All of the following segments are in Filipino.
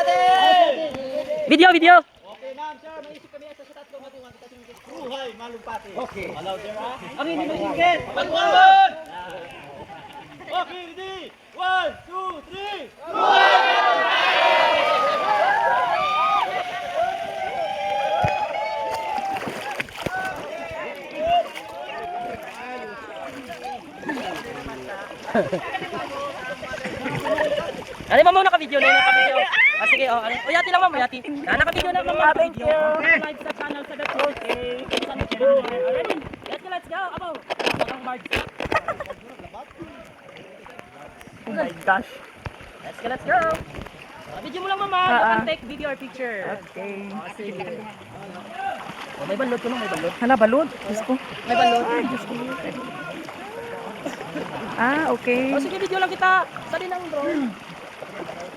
Video, video. Okay, ma'am, sir. May isip kami sa tatlong ating mga kita buhay, malumpati. Okay. Allow, sir, ha? Ang hindi maingit. Pagkuhan! Okay, ready? 1, 2, 3. Ano ba muna ka-video na yung naka-video? Ah, sige, oh. O, yati lang ma'am, yati. Naka-video na ma'am. Thank you. Live sa channel sa The Truth. Ready? Let's go. Abo. Ang Marge. Oh my gosh. Let's go. Video mo lang mama. You can take video or picture. Okay. Sige. Oh, may balot ko nung may balot. Hala, balod. Diyos ko. May balot. Ay, Diyos ko. Ah, okay. Oh, sige, video lang kita. Sali ng drone.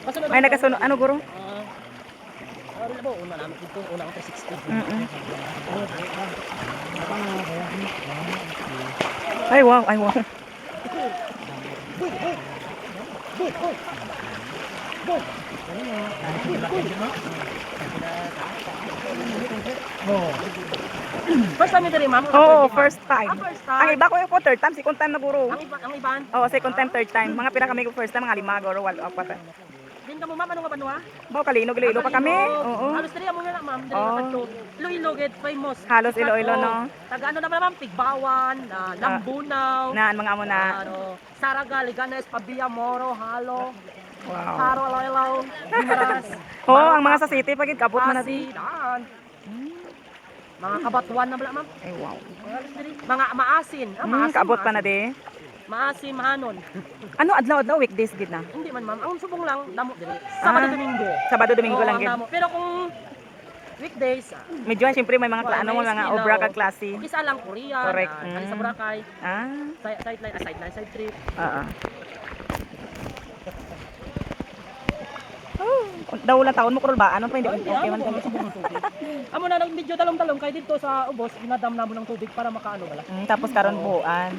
Kasunod May nagkasunod. Ano, guro? Ano ba? Una namin dito. Una ang 360. Ay, wow. Ay, wow. First time ito rin, ma'am? Oo, first time. First time. Ang iba ko yung third time, second time na guro. Ang iban? Oo, second time, third time. Mga pila kami ko first time, mga 5 guro, wala pa. Din ka mo, ma'am? Ano nga ba nuha? Bao kalinog, Iloilo pa kami. Oo. Halos diri mo na, ma'am. Diri Oo. na kadto. Iloilo get famous. Halos Sikat, Iloilo, oh. no? Taga ano naman, ma'am? Tigbawan, Lambunaw. Naan mga amo na. Saraga, Liganes, Pabia, Moro, Halo, Wow. Haro, Aloylaw, Dimaras. Oo, ang mga sa city, pagid kabot na natin. Daan. Mga kabatuan na bala, ma'am. Ay, wow. Halos diri. Mga maasin. Maasin, Kabot pa na maasin. de. Maasin, mahanon. Ano, adlaw-adlaw, weekdays gid na. Hindi man, ma'am. Ang subong lang, damo diri. Sabado, Domingo. Sabado, Domingo Oo, lang ang gid. damo. Pero kung weekdays, Medyo siyempre may mga ano, may mga skill, obra oh. kag klase. Isa lang Korean, Correct. ali sa Boracay, Ah, sideline, side trip. oo. Oh, daw lang taon mo kurol ba? Ano pa hindi okay man kami. Amo na nag-video talong-talong kay dito sa ubos, ginadam na mo ng tubig para makaano bala. Tapos karon buuan.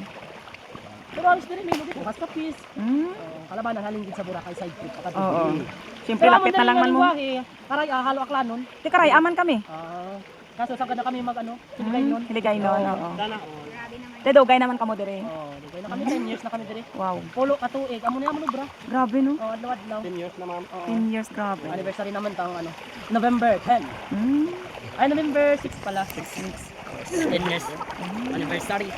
Pero alis din mo dito, hasta peace. Kalabanan halingin sa Boracay side trip Oo. akadto. Siyempre lapit na lang man mo. Karay halo aklanon. Di karay aman kami. Kaso sa na kami mag ano, sinigay nun. Hiligay noon, oo. Sana, Te dogay naman kamo dire. Dugay na kami 10 years na kami diri. Wow. Polo ka tuig, amo na mo bra. Grabe no. Adlaw-adlaw. 10 years na, ma'am. 10 years grabe. Anniversary naman tang ano, November 10. Ay, November 6 pala. 6 weeks. 10 years. Anniversary.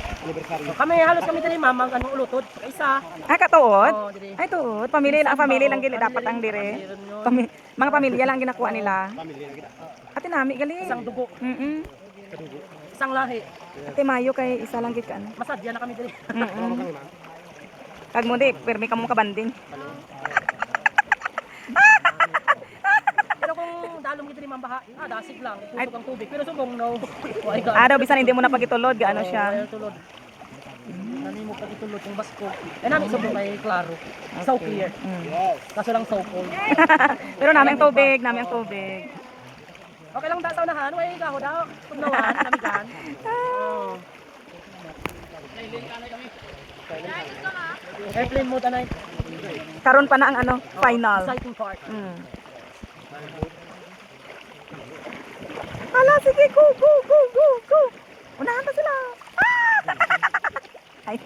So, kami, halos kami dali, ma'am, ang anong ulutod. Isa. Ay katuod. Oo, diri. Ay tuod. Pamilya lang gid dapat ang dire. Mga pamilya lang ginakuha nila. Ate nami gali. Isang dugo. Isang lahi. Ate mayo kay isa lang gid ka ano. Masadya na kami dali. Kag mo di, permi ka mo kabanding. Pero kung dalom kita ni ma'am baha, dasig lang. Pusok ang tubig. Pero subong, no. Oh my God. Daw bisan hindi mo na pagitulod gaano siya. Tulod. Nani mo pag itulod yung basko. Eh, nami subong kay Claro. So clear. Kaso lang so cold. Pero namin ang tubig. Okay lang daw na han, way gaho daw. Punawan kami kan. Oh. Airplane mode anay. Karon pa na ang ano, final. Exciting part. Hala, sige, go. Unahan pa sila. Ay.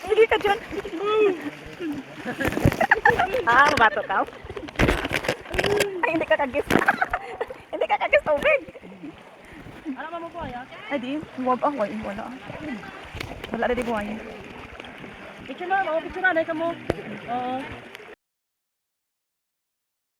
Sige ka dyan. Mabato ka? Ay, hindi ka kagis. Hindi ka kagis tubig. Alam mo po ya? Ay, di. Wala. Wala na di buhay. Picture na, picture na, nay kamo.